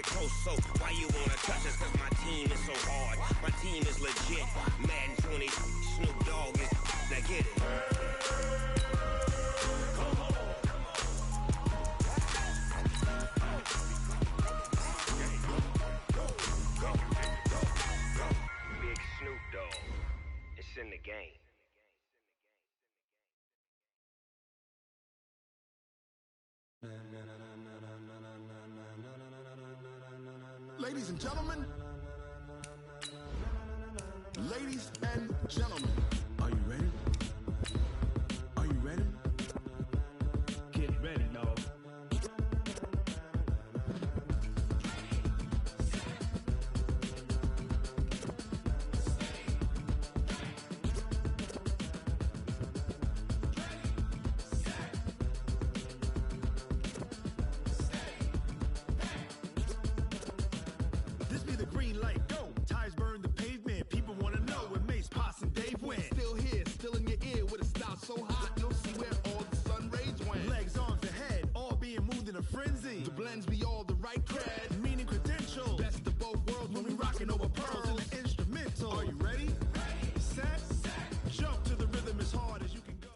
get close, so why you wanna touch us? Cause my team is so hard. My team is legit. Madden 20, Snoop Dogg is, now get it. Big Snoop Dogg, it's in the game. Ladies and gentlemen, are you ready? Are you ready? Get ready, dog. This be the green light, go. Tires burn the pavement. People wanna know when Mace, Pops, and Dave went. Still here, still in your ear with a style so hot, you'll see where all the sun rays went. Legs, arms, ahead, all being moved in a frenzy. The blends be all the right cred, meaning credentials. Best of both worlds when we rockin' over pearls in the instrumental. Are you ready? Set, jump to the rhythm as hard as you can go.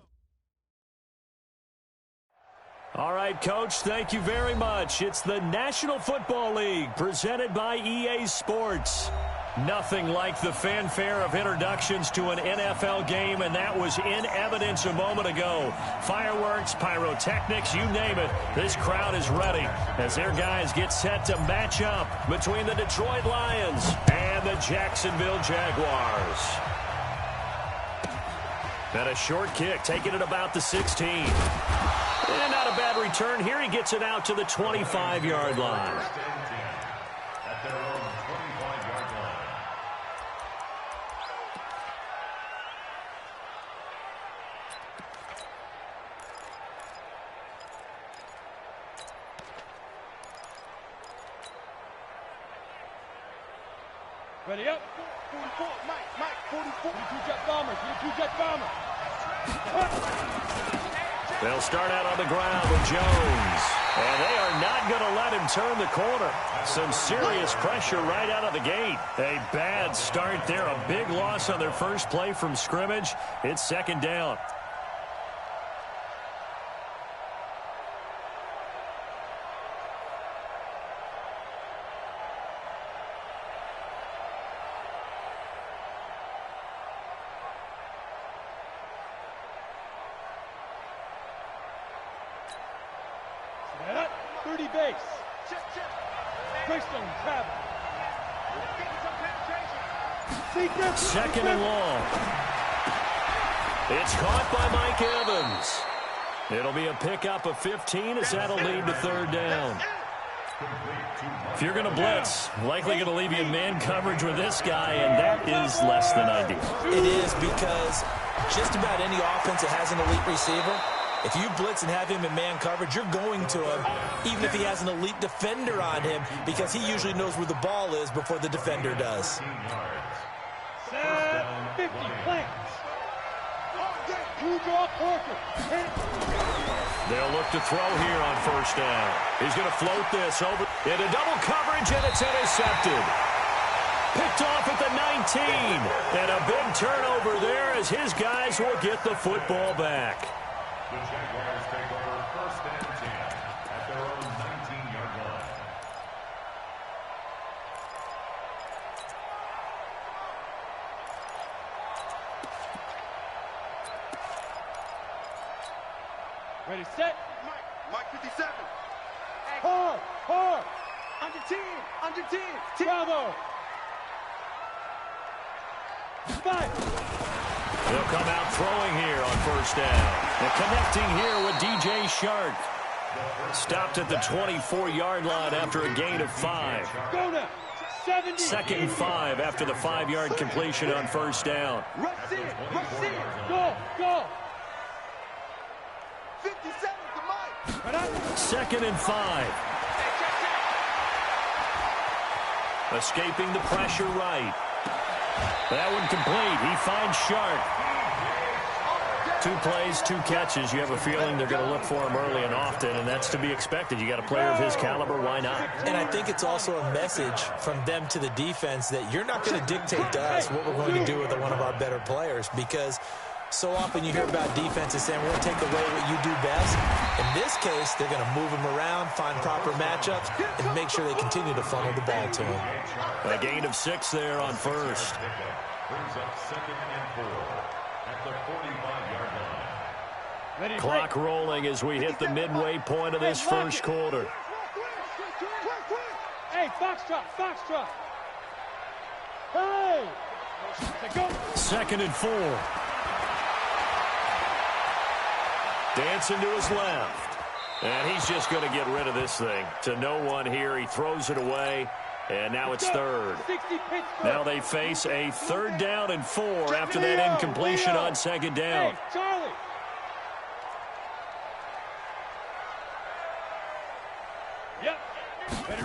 All right, Coach, thank you very much. It's the National Football League presented by EA Sports. Nothing like the fanfare of introductions to an NFL game, and that was in evidence a moment ago. Fireworks, pyrotechnics, you name it. This crowd is ready as their guys get set to match up between the Detroit Lions and the Jacksonville Jaguars. And a short kick, taking it about the 16. And not a bad return. Here he gets it out to the 25-yard line. At their own 25-yard line. Ready up. 44, Mike, 44. 42 jet bombers, 42 jet bombers. They'll start out on the ground with Jones. And they are not going to let him turn the corner. Some serious pressure right out of the gate. A bad start there. A big loss on their first play from scrimmage. It's second down. Set. 30 base. Greystone travel. Second and long. It's caught by Mike Evans. It'll be a pickup of 15 as that'll lead to third down. If you're going to blitz, likely going to leave you in man coverage with this guy, and that is less than ideal. It is, because just about any offense that has an elite receiver, if you blitz and have him in man coverage, you're going to him, even if he has an elite defender on him, because he usually knows where the ball is before the defender does. 50 plants. You draw Parker. They'll look to throw here on first down. He's going to float this over into double coverage, and it's intercepted. Picked off at the 19. And a big turnover there as his guys will get the football back. The Jaguars take over first and 10 at their own 19-yard line. Ready, set. Mike 57. Hard. Under 10. Bravo. 5. They'll come out throwing here on first down. And connecting here with DJ Shark. Stopped at the 24-yard line after a gain of 5. Go now. 70. Second and 5 after the 5-yard completion on first down. Rush in. Go. 57 to Mike. Second and 5. Escaping the pressure right. That one complete. He finds Shark. To 2 plays, 2 catches. You have a feeling they're going to look for him early and often, and that's to be expected. You got a player of his caliber, why not? And I think it's also a message from them to the defense that you're not going to dictate to us what we're going to do with one of our better players, because so often you hear about defenses saying, we're going to take away what you do best. In this case, they're going to move him around, find proper matchups, and make sure they continue to funnel the ball to him. A gain of 6 there on first. Brings up 2nd and 4 at the 45-yard line. Clock rolling as we hit the midway point of this first quarter. Hey, Foxtrot, Foxtrot. Hey! 2nd and 4. Dancing to his left. And he's just going to get rid of this thing. To no one here. He throws it away. And now it's 3rd. Now they face a 3rd down and 4 after that incompletion on 2nd down. Hey, Charlie. Yep.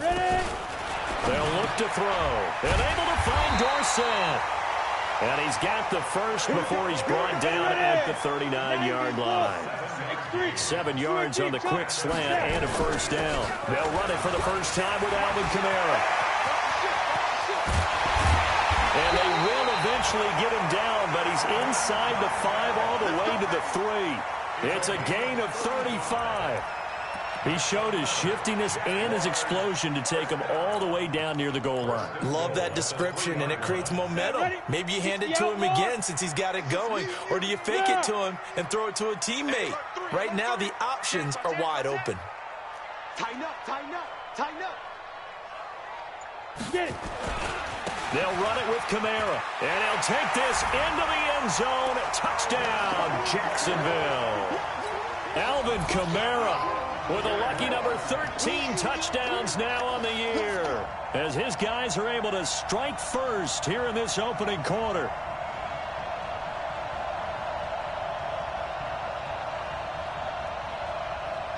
Ready? They'll look to throw. And able to find Dorsett. And he's got the first before he's brought down at the 39-yard line. 7 yards on the quick slant and a first down. They'll run it for the first time with Alvin Kamara. And they will eventually get him down, but he's inside the 5 all the way to the 3. It's a gain of 35. He showed his shiftiness and his explosion to take him all the way down near the goal line. Love that description, and it creates momentum. Maybe you hand it to him again since he's got it going, or do you fake it to him and throw it to a teammate? Right now, the options are wide open. Tighten up, tighten up, tighten up. Get it. They'll run it with Kamara, and he'll take this into the end zone. Touchdown, Jacksonville. Alvin Kamara with a lucky number 13 touchdowns now on the year, as his guys are able to strike first here in this opening quarter.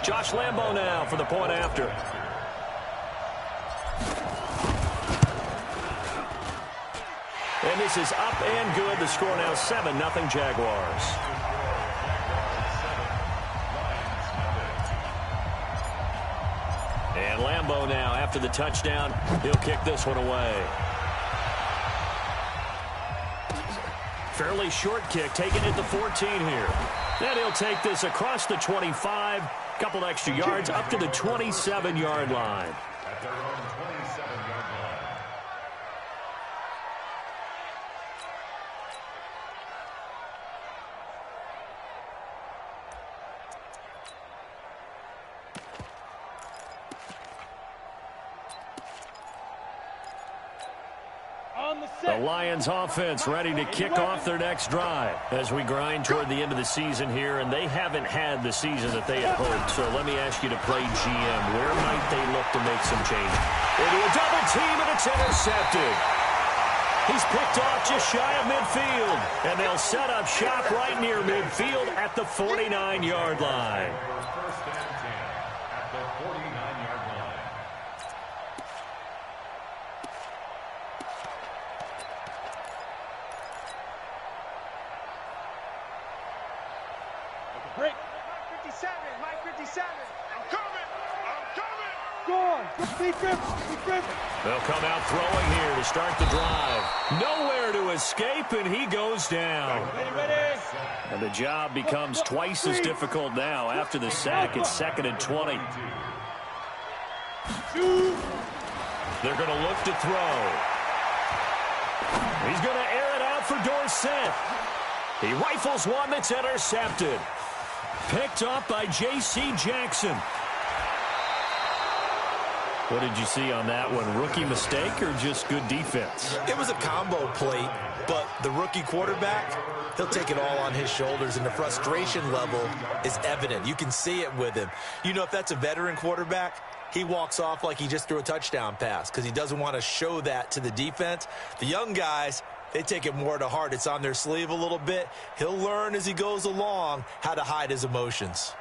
Josh Lambo now for the point after. And this is up and good. The score now 7-0 Jaguars. And Lambo now, after the touchdown, he'll kick this one away. Fairly short kick, taken at the 14 here. Then he'll take this across the 25, couple extra yards, up to the 27-yard line. At their own 27-yard line. The Lions offense ready to kick off their next drive as we grind toward the end of the season here, and they haven't had the season that they had hoped. So let me ask you to play GM. Where might they look to make some changes? Into a double team, and it's intercepted. He's picked off just shy of midfield, and they'll set up shop right near midfield at the 49-yard line. First and 10 at the 49-yard line. Break. Mike 57, Mike 57. I'm coming, I'm coming. Go on. Be Griffin. They'll come out throwing here to start the drive. Nowhere to escape, and he goes down. Ready. And the job becomes twice as difficult now after the sack. It's 2nd and 20. They're going to look to throw. He's going to air it out for Dorsett. He rifles one that's intercepted. Picked up by J.C. Jackson. What did you see on that one? Rookie mistake or just good defense? It was a combo plate, but the rookie quarterback, he'll take it all on his shoulders, and the frustration level is evident. You can see it with him. You know, if that's a veteran quarterback, he walks off like he just threw a touchdown pass because he doesn't want to show that to the defense. The young guys, they take it more to heart. It's on their sleeve a little bit. He'll learn as he goes along how to hide his emotions.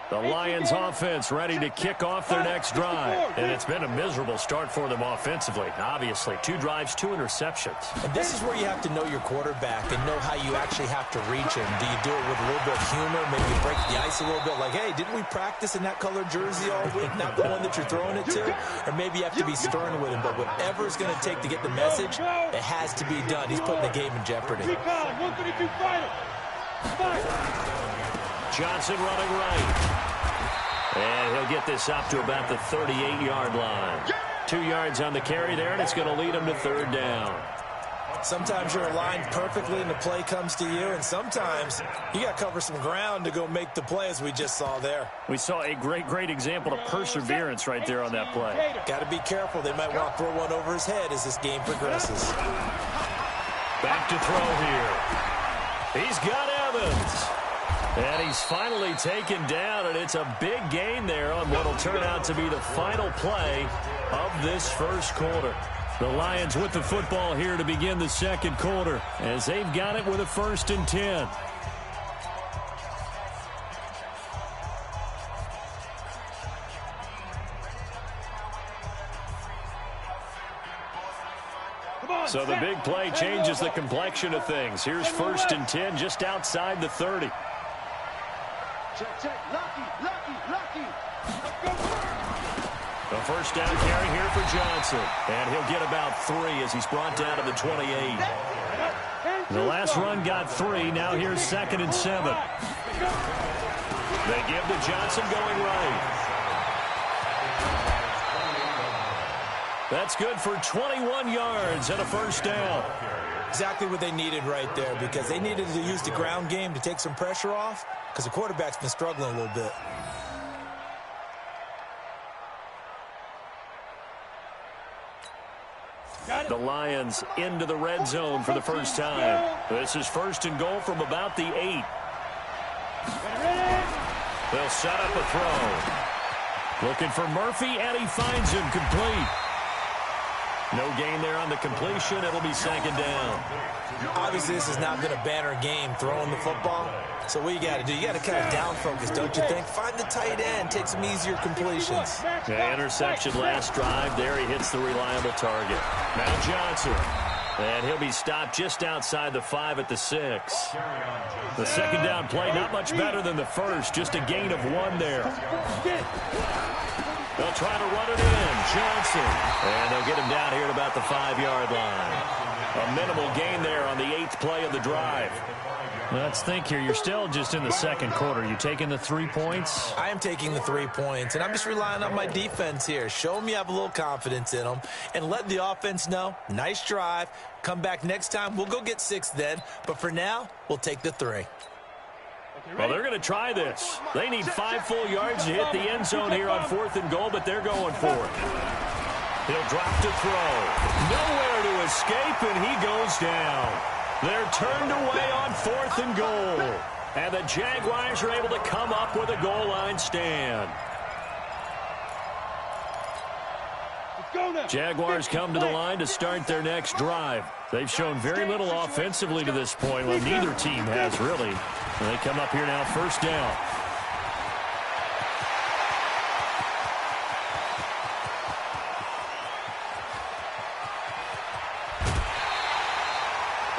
The Lions offense ready to kick off their next drive. And it's been a miserable start for them offensively. Obviously, 2 drives, 2 interceptions. And this is where you have to know your quarterback and know how you actually have to reach him. Do you do it with a little bit of humor? Maybe you break the ice a little bit like, hey, didn't we practice in that colored jersey all week? Not the one that you're throwing it to? Or maybe you have to be stern with him. But whatever it's going to take to get the message, it has to be done. He's putting the game in jeopardy. Johnson running right. And he'll get this up to about the 38-yard line. 2 yards on the carry there, and it's going to lead him to 3rd down. Sometimes you're aligned perfectly and the play comes to you, and sometimes you got to cover some ground to go make the play, as we just saw there. We saw a great example of perseverance right there on that play. Got to be careful. They might want to throw one over his head as this game progresses. Back to throw here. He's got Evans. And he's finally taken down, and it's a big gain there on what will turn out to be the final play of this first quarter. The Lions with the football here to begin the second quarter, as they've got it with a 1st and 10. So the big play changes the complexion of things. Here's 1st and 10 just outside the 30. Check. Lucky. The first down carry here for Johnson. And he'll get about 3 as he's brought down to the 28. The last run got 3. Now here's 2nd and 7. They give to Johnson going right. That's good for 21 yards and a 1st down. Exactly what they needed right there, because they needed to use the ground game to take some pressure off, because the quarterback's been struggling a little bit. The Lions into the red zone for the first time. This is 1st and goal from about the 8. They'll set up a throw. Looking for Murphy, and he finds him complete. No gain there on the completion. It'll be 2nd down. Obviously, this has not been a banner game throwing the football. So what you got to do, you got to kind of down focus, don't you think? Find the tight end, take some easier completions. Yeah, interception last drive. There he hits the reliable target. Now Johnson. And he'll be stopped just outside the 5 at the 6. The 2nd down play, not much better than the first. Just a gain of 1 there. They'll try to run it in. Johnson. And they'll get him down here at about the 5-yard line. A minimal gain there on the 8th play of the drive. Let's think here. You're still just in the second quarter. You taking the 3 points? I am taking the 3 points, and I'm just relying on my defense here. Show them you have a little confidence in them, and let the offense know, nice drive. Come back next time. We'll go get 6 then. But for now, we'll take the 3. Well, they're going to try this. They need 5 full yards to hit the end zone here on 4th and goal, but they're going for it. He'll drop to throw. Nowhere to escape, and he goes down. They're turned away on 4th and goal. And the Jaguars are able to come up with a goal line stand. Jaguars come to the line to start their next drive. They've shown very little offensively to this point. Well, neither team has really. And they come up here now, 1st down.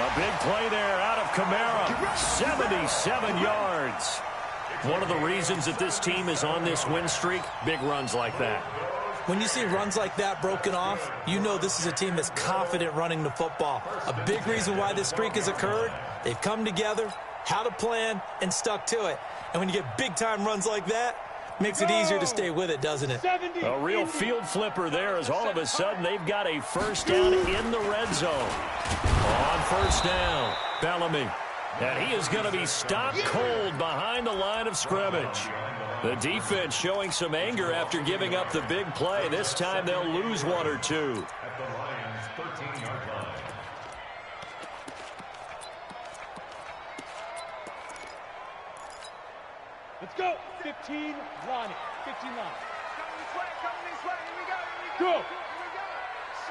A big play there out of Kamara. 77 yards. One of the reasons that this team is on this win streak, big runs like that. When you see runs like that broken off, you know this is a team that's confident running the football. A big reason why this streak has occurred, they've come together, had a plan, and stuck to it. And when you get big-time runs like that, makes it easier to stay with it, doesn't it? A real field flipper there, as all of a sudden they've got a 1st down in the red zone. On 1st down, Bellamy. And he is going to be stopped cold behind the line of scrimmage. The defense showing some anger after giving up the big play. This time they'll lose 1 or 2. At the Lions' 13-yard line. Let's go. 15, line it. 15 line. Come this way. Here we go. Go.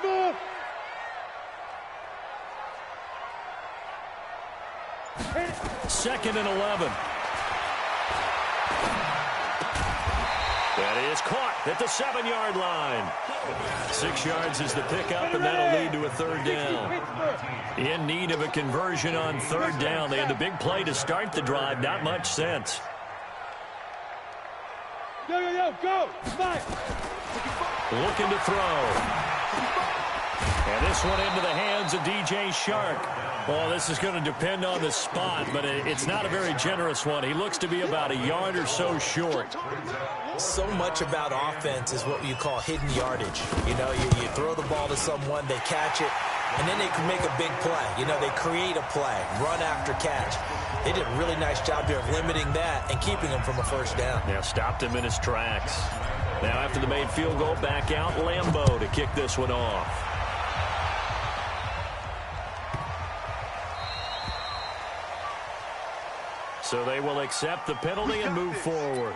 Smooth. Second and 11. It is caught at the 7-yard line. 6 yards is the pickup, and that'll lead to a third down. In need of a conversion on third down. They had the big play to start the drive. Not much sense. Go! Mike! Looking to throw. And this one into the hands of DJ Shark. Well, this is going to depend on the spot, but it's not a very generous one. He looks to be about a yard or so short. So much about offense is what you call hidden yardage. You know, you throw the ball to someone, they catch it, and then they can make a big play. You know, they create a play, run after catch. They did a really nice job here of limiting that and keeping him from a first down. Yeah, stopped him in his tracks. Now after the made field goal, back out Lambeau to kick this one off. So they will accept the penalty and move forward.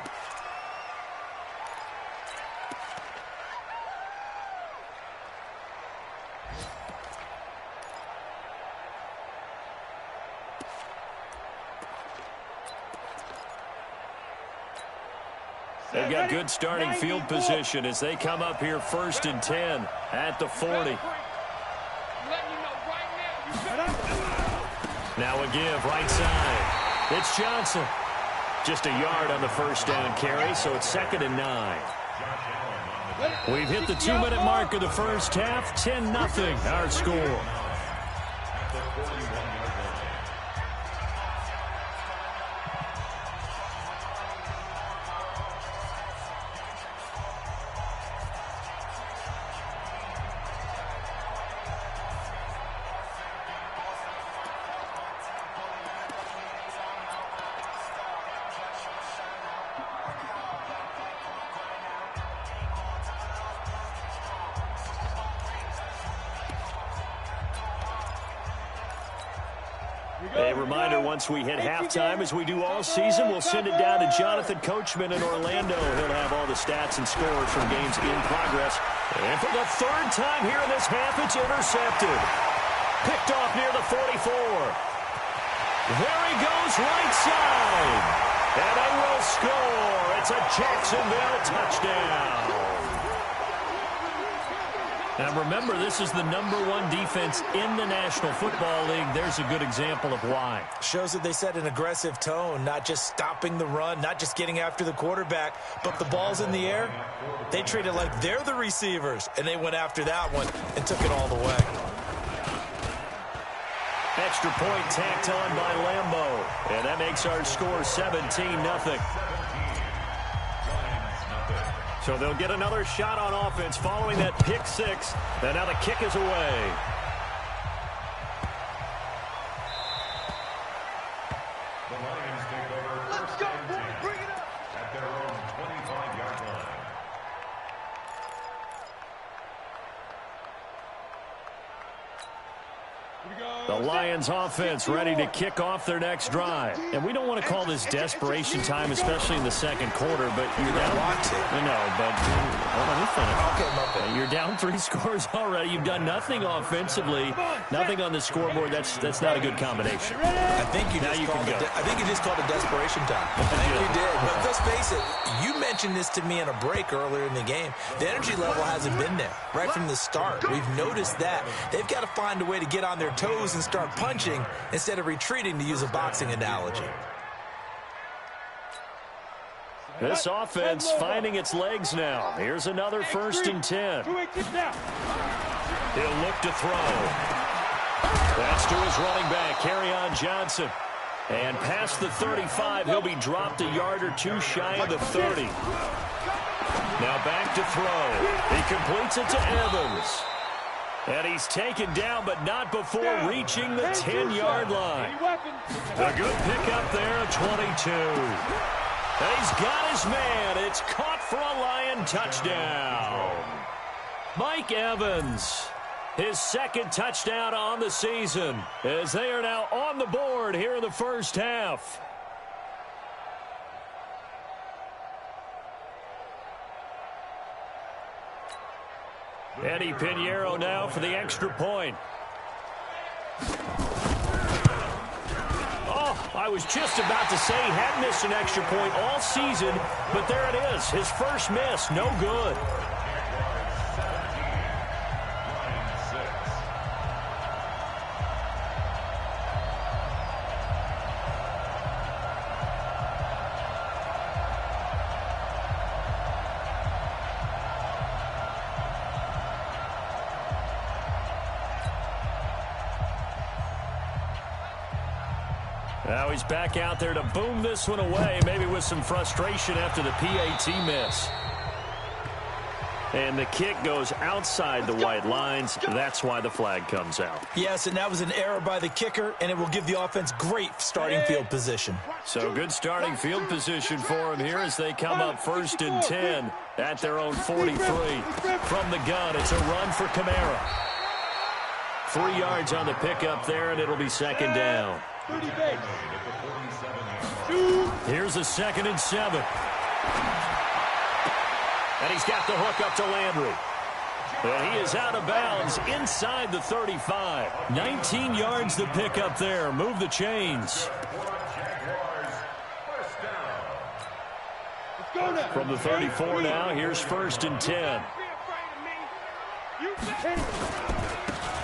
They've got good starting field position as they come up here 1st and 10 at the 40. Now a give right side. It's Johnson. Just a yard on the first down carry, so it's 2nd and 9. We've hit the 2-minute mark of the first half. 10-0 our score. A reminder, once we hit halftime, as we do all season, we'll send it down to Jonathan Coachman in Orlando. He'll have all the stats and scores from games in progress. And for the 3rd time here in this half, it's intercepted. Picked off near the 44. There he goes, right side. And they will score. It's a Jacksonville touchdown. Now remember, this is the #1 defense in the National Football League. There's a good example of why. Shows that they set an aggressive tone, not just stopping the run, not just getting after the quarterback, but the ball's in the air. They treat it like they're the receivers, and they went after that one and took it all the way. Extra point tacked on by Lambeau, and that makes our score 17-0. So they'll get another shot on offense following that pick six. And now the kick is away. The Lions take over first and 10 at their own 25-yard line. The Lions offense ready to kick off their next drive. And we don't want to call this desperation time, especially in the second quarter, but you're down. I know, but let me finish. You're down 3 scores already. You've done nothing offensively, nothing on the scoreboard. That's not a good combination. I think you just called it desperation time. I think you did. But let's face it, you mentioned this to me in a break earlier in the game. The energy level hasn't been there right from the start. We've noticed that. They've got to find a way to get on their toes and start punching instead of retreating, to use a boxing analogy. This offense finding its legs now. Here's another 1st and 10. He'll look to throw. That's to his running back, Kerryon Johnson. And past the 35, he'll be dropped a yard or 2 shy of the 30. Now back to throw. He completes it to Evans. And he's taken down, but not before reaching the 10-yard line. A good pickup there at 22. And he's got his man. It's caught for a Lion touchdown. Mike Evans, his 2nd touchdown on the season, as they are now on the board here in the first half. Eddie Pinheiro now for the extra point. Oh, I was just about to say he hadn't missed an extra point all season, but there it is. His first miss, no good. Now he's back out there to boom this one away, maybe with some frustration after the PAT miss. And the kick goes outside the white lines. That's why the flag comes out. Yes, and that was an error by the kicker, and it will give the offense great starting field position. So good starting field position for him here as they come up 1st and 10 at their own 43. From the gun, it's a run for Kamara. 3 yards on the pickup there, and it'll be 2nd down. Here's a 2nd and 7. And he's got the hook up to Landry. And he is out of bounds inside the 35. 19 yards to pick up there. Move the chains. From the 34 now, here's 1st and 10.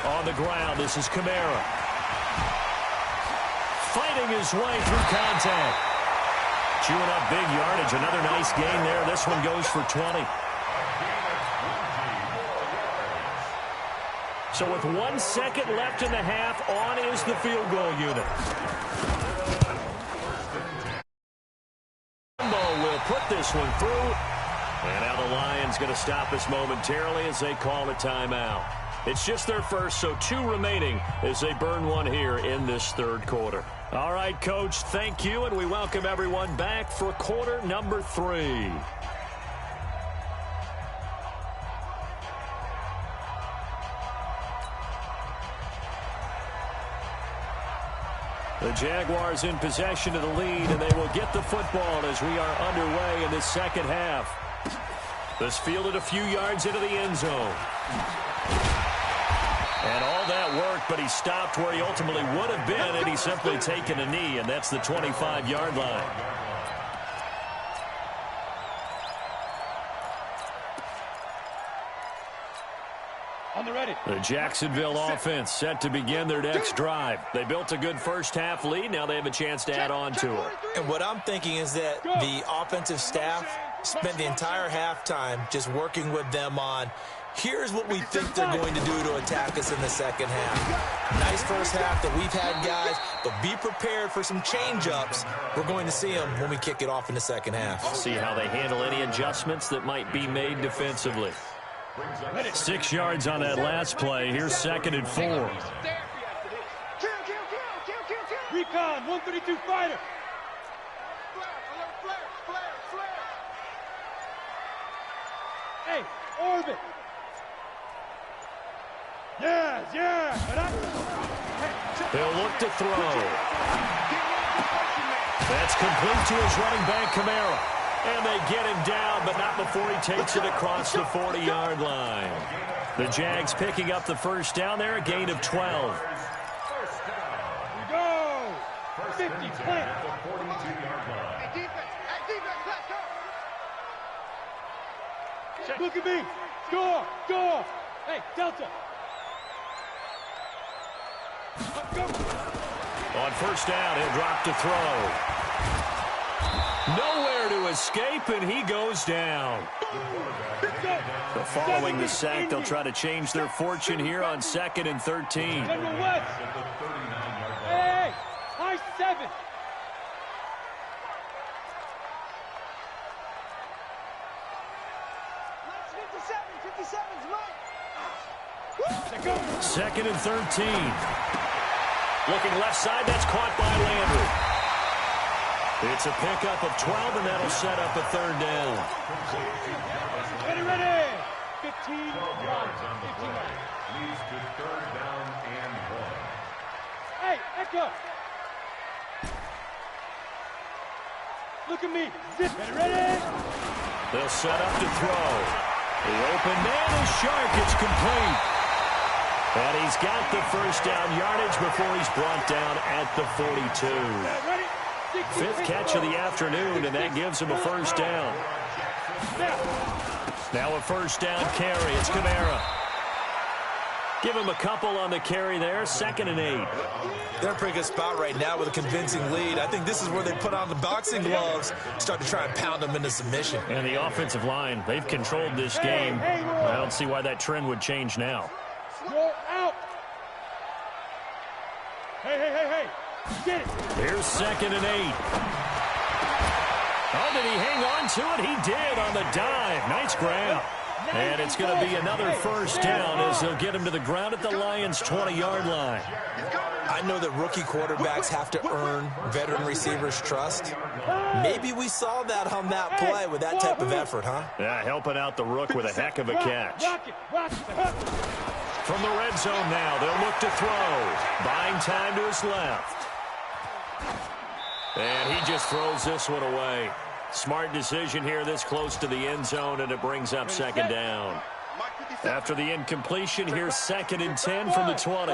On the ground, this is Kamara. Fighting his way through contact. Chewing up big yardage. Another nice gain there. This one goes for 20. So with 1 second left in the half, on is the field goal unit. Will put this one through. And now the Lions going to stop us momentarily as they call a timeout. It's just their first, so 2 remaining as they burn one here in this 3rd quarter. All right, Coach, thank you, and we welcome everyone back for quarter number 3. The Jaguars in possession of the lead, and they will get the football as we are underway in the 2nd half. This fielded a few yards into the end zone. And all that worked, but he stopped where he ultimately would have been had he simply taken a knee, and that's the 25-yard line. On the ready. The Jacksonville offense set to begin their next drive. They built a good first-half lead. Now they have a chance to add on to it. And what I'm thinking is that the offensive staff spent the entire halftime just working with them on, here's what we think they're going to do to attack us in the 2nd half. Nice first half that we've had, guys, but be prepared for some change-ups. We're going to see them when we kick it off in the 2nd half. See how they handle any adjustments that might be made defensively. 6 yards on that last play. Here's 2nd and 4. Recon, 132 fighter. Hey, orbit. Yeah. He'll look to throw. That's complete to his running back, Kamara. And they get him down, but not before he takes it across the 40-yard line. The Jags picking up the first down there, a gain of 12. Go! 50, plant. Look at me. Score. Hey, Delta. On first down, he'll drop to throw. Nowhere to escape, and he goes down. So following the sack, they'll try to change their fortune here on 2nd and 13. General West. Hey, high 7. Second and 13. Looking left side, that's caught by Landry. It's a pickup of 12, and that'll set up a 3rd down. Ready. 15 yards. Leads to 3rd down and 1. Hey, Echo. Look at me. Ready. They'll set up to throw. The open man is sharp. It's complete. And he's got the first down yardage before he's brought down at the 42. Fifth catch of the afternoon, and that gives him a first down. Now a first down carry. It's Kamara. Give him a couple on the carry there. 2nd and 8. They're in a pretty good spot right now with a convincing lead. I think this is where they put on the boxing gloves, start to try and pound them into submission. And the offensive line, they've controlled this game. I don't see why that trend would change now. Roll out. Hey. Get it. Here's 2nd and 8. Oh, did he hang on to it? He did on the dive. Nice grab. And it's going to be another first down as they'll get him to the ground at the Lions' 20-yard line. I know that rookie quarterbacks have to earn veteran receivers' trust. Maybe we saw that on that play with that type of effort, huh? Yeah, helping out the rook with a heck of a catch. From the red zone now, they'll look to throw. Buying time to his left. And he just throws this one away. Smart decision here this close to the end zone, and it brings up 2nd down. After the incompletion, here's 2nd and 10 from the 20.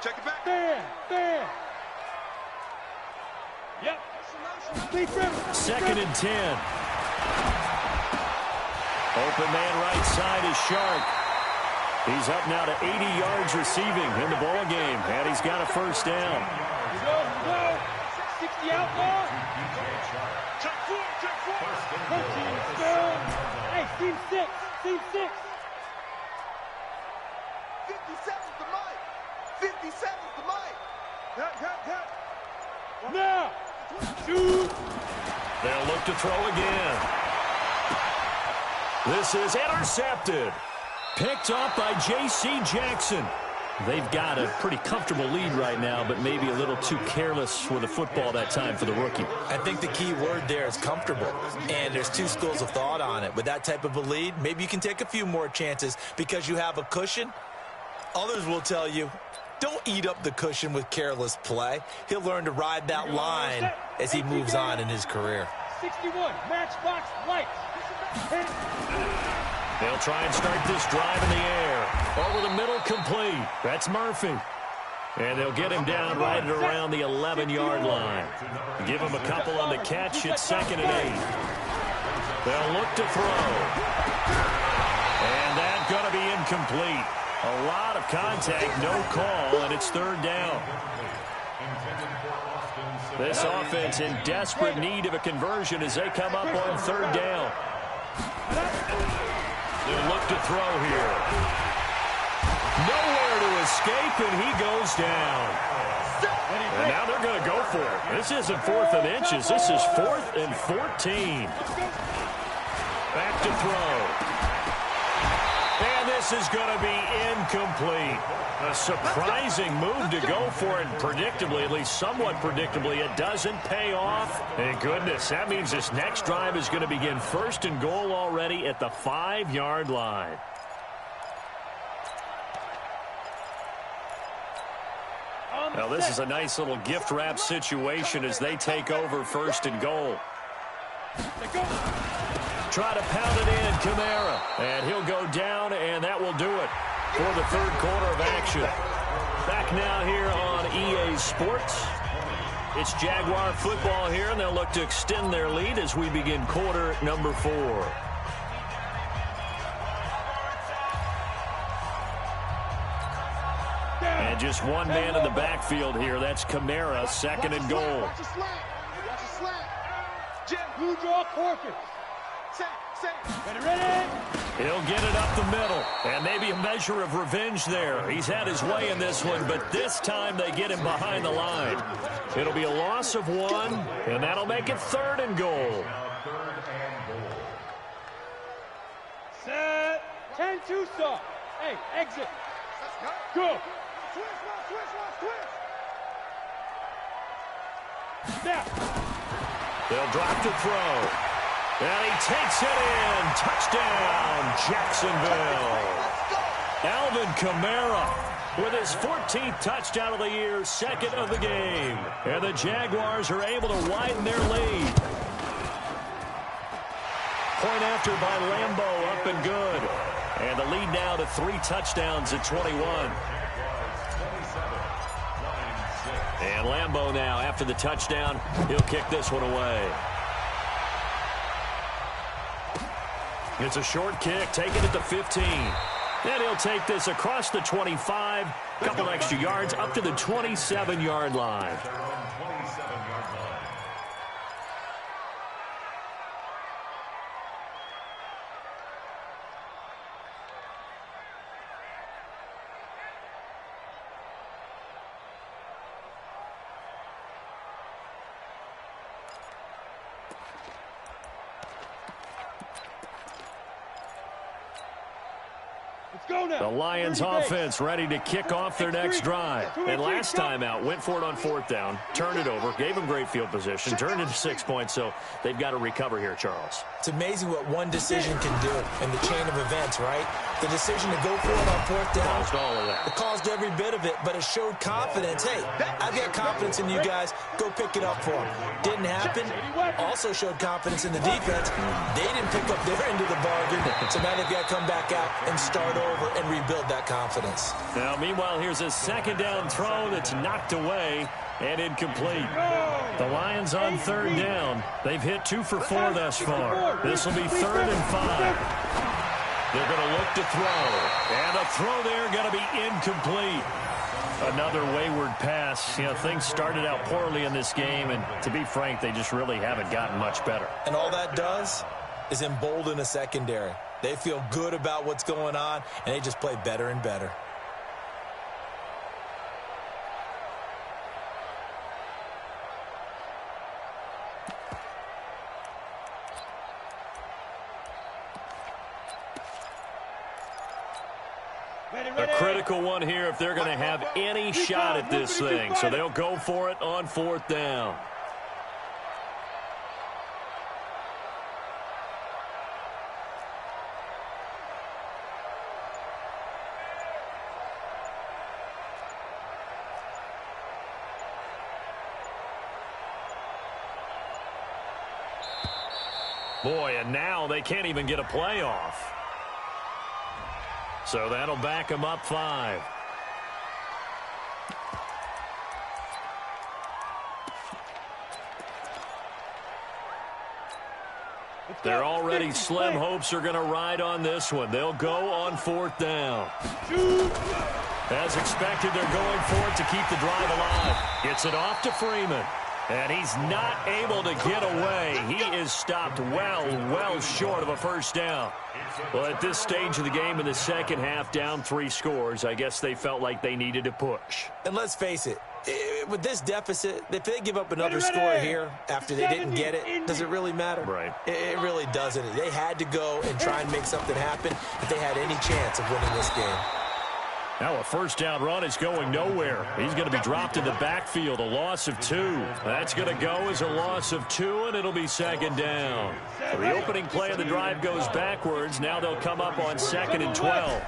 Check it back. There. Yep. 2nd and 10. Open man right side is Shark. He's up now to 80 yards receiving in the ball game, and he's got a first down. Here we go. 60 outlaw. Check four. Hey, team 6. 57's the mic. 57's the mic. Cut. Now. Shoot. They'll look to throw again. This is intercepted. Picked off by J.C. Jackson. They've got a pretty comfortable lead right now, but maybe a little too careless with the football that time for the rookie. I think the key word there is comfortable, and there's two schools of thought on it. With that type of a lead, maybe you can take a few more chances because you have a cushion. Others will tell you, don't eat up the cushion with careless play. He'll learn to ride that line as he moves on in his career. 61, matchbox lights. They'll try and start this drive in the air. Over the middle, complete. That's Murphy. And they'll get him down right at around the 11-yard line. Give him a couple on the catch. It's 2nd and 8. They'll look to throw. And that's going to be incomplete. A lot of contact, no call, and it's 3rd down. This offense in desperate need of a conversion as they come up on 3rd down. They'll look to throw here. Nowhere to escape, and he goes down. And now they're going to go for it. This isn't 4th and inches. This is 4th and 14. Back to throw. And this is going to be incomplete. A surprising move to go for it predictably, at least somewhat predictably. It doesn't pay off. And goodness, that means this next drive is going to begin 1st and goal already at the 5-yard line. Now this is a nice little gift wrap situation as they take over 1st and goal. Try to pound it in, Kamara. And he'll go down, and that will do it for the 3rd quarter of action. Back now here on EA Sports. It's Jaguar football here, and they'll look to extend their lead as we begin quarter number 4. And just one man in the backfield here. That's Kamara, 2nd and goal. Watch a slant. Jim, Blue draw Corkins. say. Ready? He'll get it up the middle, and maybe a measure of revenge there. He's had his way in this one, but this time they get him behind the line. It'll be a loss of 1, and that'll make it 3rd and goal. Set. 10-2 saw. Hey, exit. Go. Switch. Now. They'll drop to throw. And he takes it in. Touchdown, Jacksonville. Alvin Kamara with his 14th touchdown of the year, 2nd of the game. And the Jaguars are able to widen their lead. Point after by Lambeau, up and good. And the lead now to 3 touchdowns at 21. And Lambeau now, after the touchdown, he'll kick this one away. It's a short kick, taking it to 15. And he'll take this across the 25, a couple extra yards, up to the 27-yard line. The Lions offense ready to kick off their next drive. And last time out, went for it on 4th down, turned it over, gave them great field position, turned it to 6 points, so they've got to recover here, Charles. It's amazing what one decision can do in the chain of events, right? The decision to go for it on 4th down. Caused all of that. It caused every bit of it, but it showed confidence. Hey, I've got confidence in you guys. Go pick it up for them. Didn't happen. Also showed confidence in the defense. They didn't pick up their end of the bargain, so now they've got to come back out and start over and rebuild that confidence. Now, meanwhile, here's a 2nd down throw that's knocked away and incomplete. The Lions on 3rd down. They've hit 2 for 4 thus far. This will be 3rd and 5. They're going to look to throw. And a throw there going to be incomplete. Another wayward pass. You know, things started out poorly in this game, and to be frank, they just really haven't gotten much better. And all that does is embolden a secondary. They feel good about what's going on, and they just play better and better. A critical one here if they're going to have any shot at this thing. So they'll go for it on 4th down. Boy, and now they can't even get a play off. So that'll back them up 5. Their already slim hopes are going to ride on this one. They'll go on 4th down. As expected, they're going for it to keep the drive alive. Gets it off to Freeman. And he's not able to get away. He is stopped well short of a 1st down. Well, at this stage of the game in the second half, down 3 scores, I guess they felt like they needed to push. And let's face it, with this deficit, if they give up another score here after they didn't get it, does it really matter? Right. It really doesn't. They had to go and try and make something happen if they had any chance of winning this game. Now a 1st down run is going nowhere. He's going to be dropped in the backfield, a loss of 2. That's going to go as a loss of 2, and it'll be 2nd down. So the opening play of the drive goes backwards. Now they'll come up on 2nd and 12.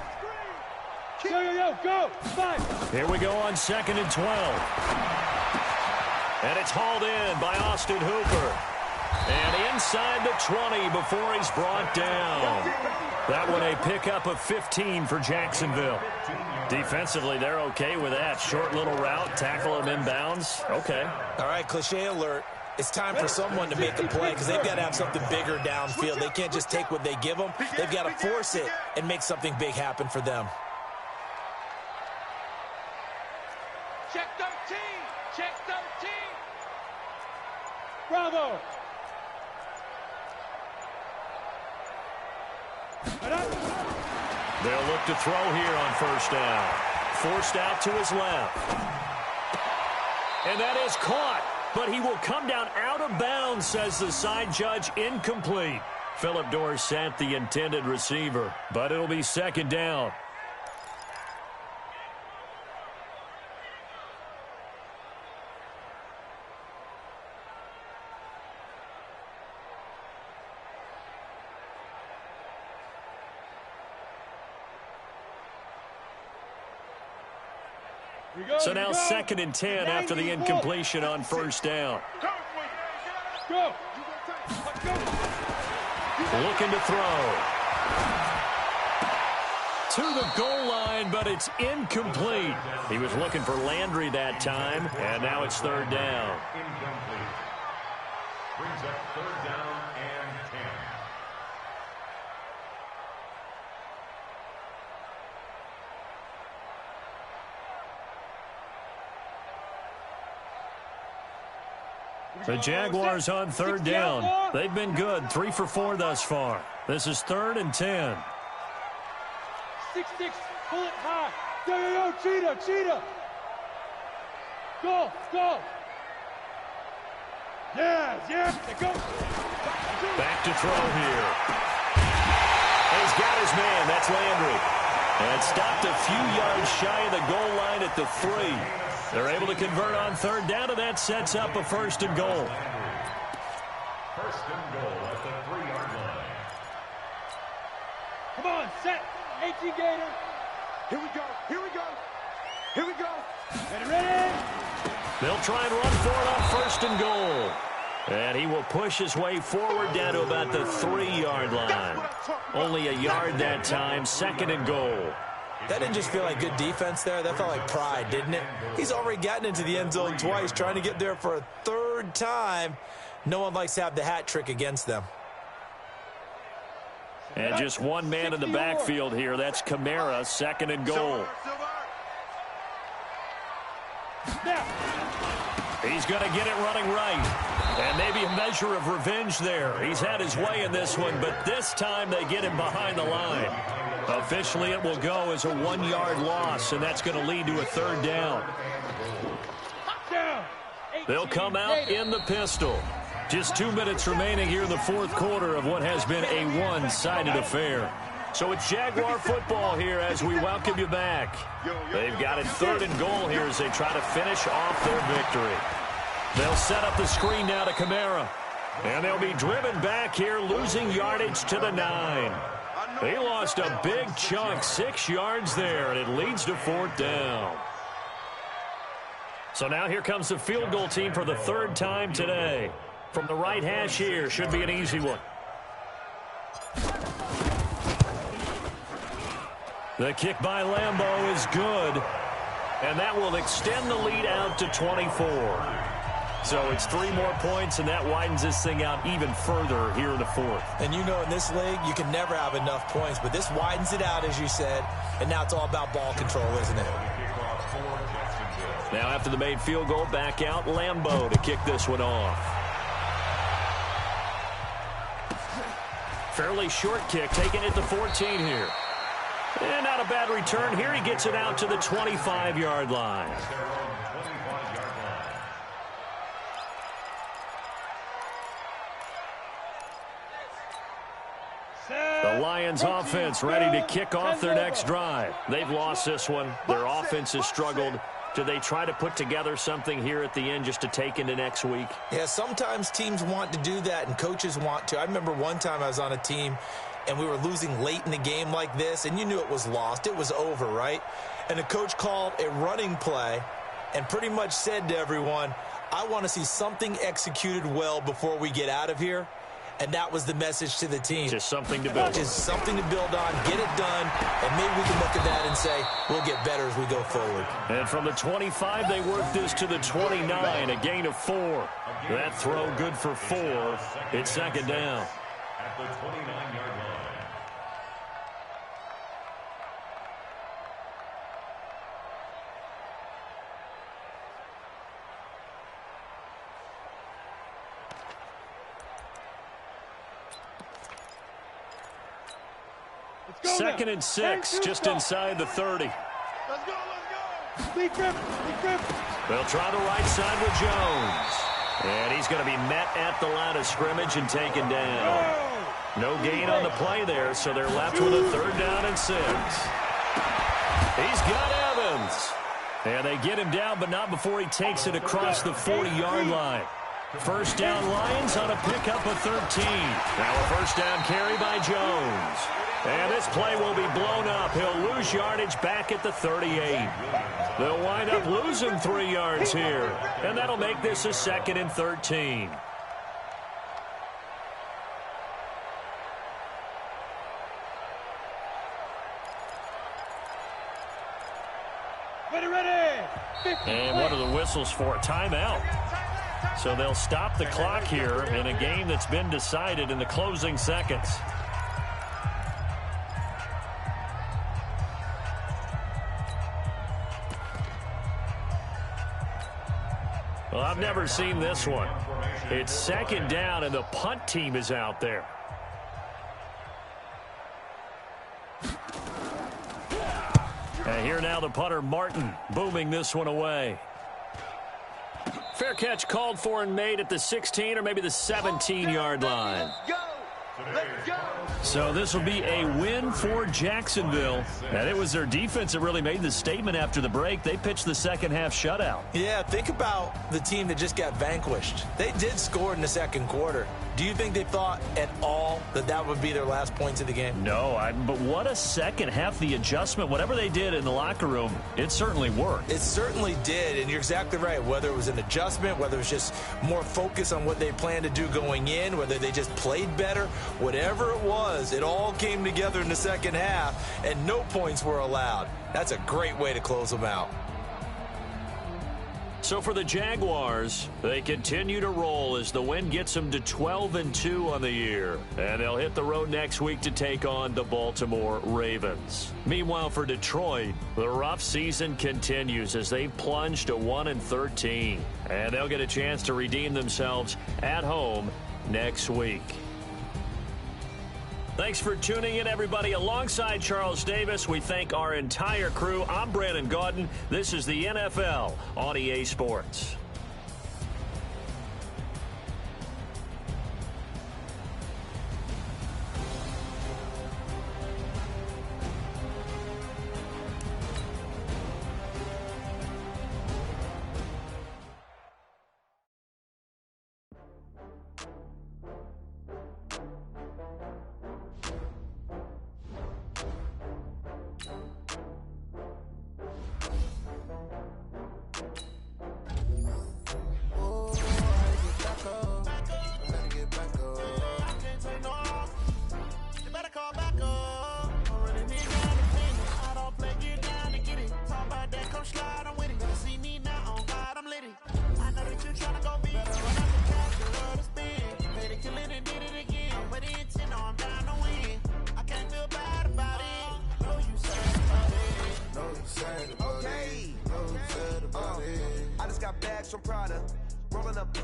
Go. 5. Here we go on 2nd and 12. And it's hauled in by Austin Hooper. And inside the 20 before he's brought down. That one a pickup of 15 for Jacksonville. Defensively, they're okay with that. Short little route, tackle him inbounds. Okay. All right, cliche alert. It's time for someone to make a play because they've got to have something bigger downfield. They can't just take what they give them. They've got to force it and make something big happen for them. Check 13. Check 13. Bravo. They'll look to throw here on 1st down. Forced out to his left. And that is caught. But he will come down out of bounds, says the side judge. Incomplete. Phillip Dorsett, the intended receiver. But it'll be 2nd down. So now 2nd and 10 after the incompletion on 1st down. Go. Looking to throw. to the goal line, but it's incomplete. He was looking for Landry that time, and now it's third down. Incomplete. Brings up third down and 10. The Jaguars on third down. They've been good, 3 for 4 thus far. This is 3rd and 10. 6-6, pull it high. Yo, cheetah. Go. Yeah, go. Back to throw here. He's got his man. That's Landry. And stopped a few yards shy of the goal line at the 3. They're able to convert on third down, and that sets up a 1st and goal. 1st and goal at the 3-yard line. Come on, set. 18 Gator. Here we go. Ready? They'll try and run for it on 1st and goal. And he will push his way forward down to about the 3-yard line. Only a yard that time, 2nd and goal. That didn't just feel like good defense there. That felt like pride, didn't it? He's already gotten into the end zone twice, trying to get there for a 3rd time. No one likes to have the hat trick against them. And just one man in the backfield here. That's Kamara, 2nd and goal. He's going to get it running right. And maybe a measure of revenge there. He's had his way in this one, but this time they get him behind the line. Officially, it will go as a 1-yard loss, and that's going to lead to a 3rd down. They'll come out in the pistol. Just 2 minutes remaining here in the 4th quarter of what has been a one-sided affair. So it's Jaguar football here as we welcome you back. They've got it 3rd and goal here as they try to finish off their victory. They'll set up the screen now to Kamara. And they'll be driven back here, losing yardage to the 9. They lost a big chunk, 6 yards there, and it leads to 4th down. So now here comes the field goal team for the 3rd time today. From the right hash here, should be an easy one. The kick by Lambeau is good, and that will extend the lead out to 24. So it's 3 more points, and that widens this thing out even further here in the 4th. And you know in this league, you can never have enough points, but this widens it out, as you said, and now it's all about ball control, isn't it? Now after the made field goal, back out Lambeau to kick this one off. Fairly short kick, taking it to 14 here. And not a bad return here. He gets it out to the 25-yard line. The Lions offense ready to kick off their next drive. They've lost this one. Their offense has struggled. Do they try to put together something here at the end just to take into next week? Yeah, sometimes teams want to do that and coaches want to. I remember one time I was on a team and we were losing late in the game like this, and you knew it was lost. It was over, right? And the coach called a running play and pretty much said to everyone, I want to see something executed well before we get out of here. And that was the message to the team. Just something to build. Just something to build on, get it done, and maybe we can look at that and say, we'll get better as we go forward. And from the 25, they work this to the 29, a gain of 4. That throw good for 4. It's 2nd down. At the 29-yard line. Second and 6, just inside the 30. Let's go. Lee Griffin. They'll try the right side with Jones. And he's going to be met at the line of scrimmage and taken down. No gain on the play there, so they're left with a 3rd down and 6. He's got Evans. And they get him down, but not before he takes it across the 40-yard line. 1st down Lions on a pickup of 13. Now a 1st down carry by Jones. And this play will be blown up. He'll lose yardage back at the 38. They'll wind up losing 3 yards here. And that'll make this a 2nd and 13. And what are the whistles for? Timeout. So they'll stop the clock here in a game that's been decided in the closing seconds. Well, I've never seen this one. It's second down, and the punt team is out there. And here now the punter, Martin, booming this one away. Fair catch called for and made at the 16 or maybe the 17-yard line. Let's go. So this will be a win for Jacksonville. And it was their defense that really made the statement after the break. They pitched the second half shutout. Yeah, think about the team that just got vanquished. They did score in the second quarter. Do you think they thought at all that that would be their last points of the game? No, but what a second half. The adjustment, whatever they did in the locker room, it certainly worked. It certainly did, and you're exactly right. Whether it was an adjustment, whether it was just more focus on what they planned to do going in, whether they just played better, whatever it was, it all came together in the second half, and no points were allowed. That's a great way to close them out. So for the Jaguars, they continue to roll as the win gets them to 12-2 on the year. And they'll hit the road next week to take on the Baltimore Ravens. Meanwhile, for Detroit, the rough season continues as they've plunged to 1-13. And they'll get a chance to redeem themselves at home next week. Thanks for tuning in, everybody. Alongside Charles Davis, we thank our entire crew. I'm Brandon Gaudin. This is the NFL on EA Sports. I just got bags from Prada, rolling up.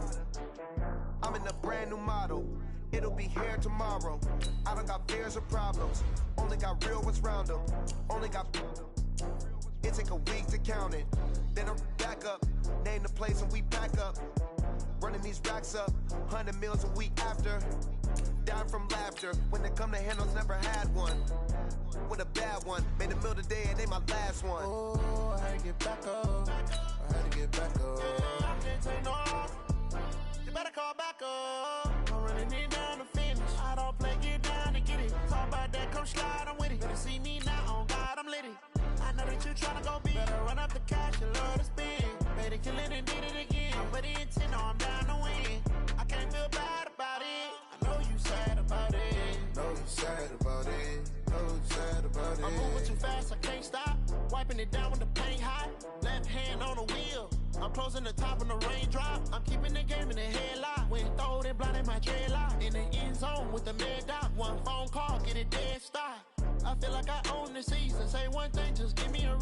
I'm in a brand new model. It'll be here tomorrow. I don't got fears or problems. Only got real ones round them. Only got. It take a week to count it. Then I'm back up. Name the place and we back up. Running these racks up. 100 meals a week after. Dying from laughter. When they come to handles, never had one. With a bad one. Made a meal today and they my last one. Oh, I had to get back up. I had to get back up. I can't take no off. You better call back up. I'm running it down to finish. I don't play, get down to get it. Talk about that, come slide, I'm with it. Better see me now, on God, I'm litty. I know that you tryna go big. Better run up the cash, you love to spend. Made it, kill it, and did it again. But the intent, no, I'm down to win. I can't feel bad about it. I know you sad about it. Know you sad about it. Know you sad about it. I'm moving too fast, I can't stop. Wiping it down with the paint hot. Left hand on the wheel. I'm closing the top on the raindrop. I'm keeping the game in the headlock. When throwed and blinded my dreadlock. In the end zone with the mad dot. One phone call, get it dead stop. I feel like I own the season. Say one thing, just give me a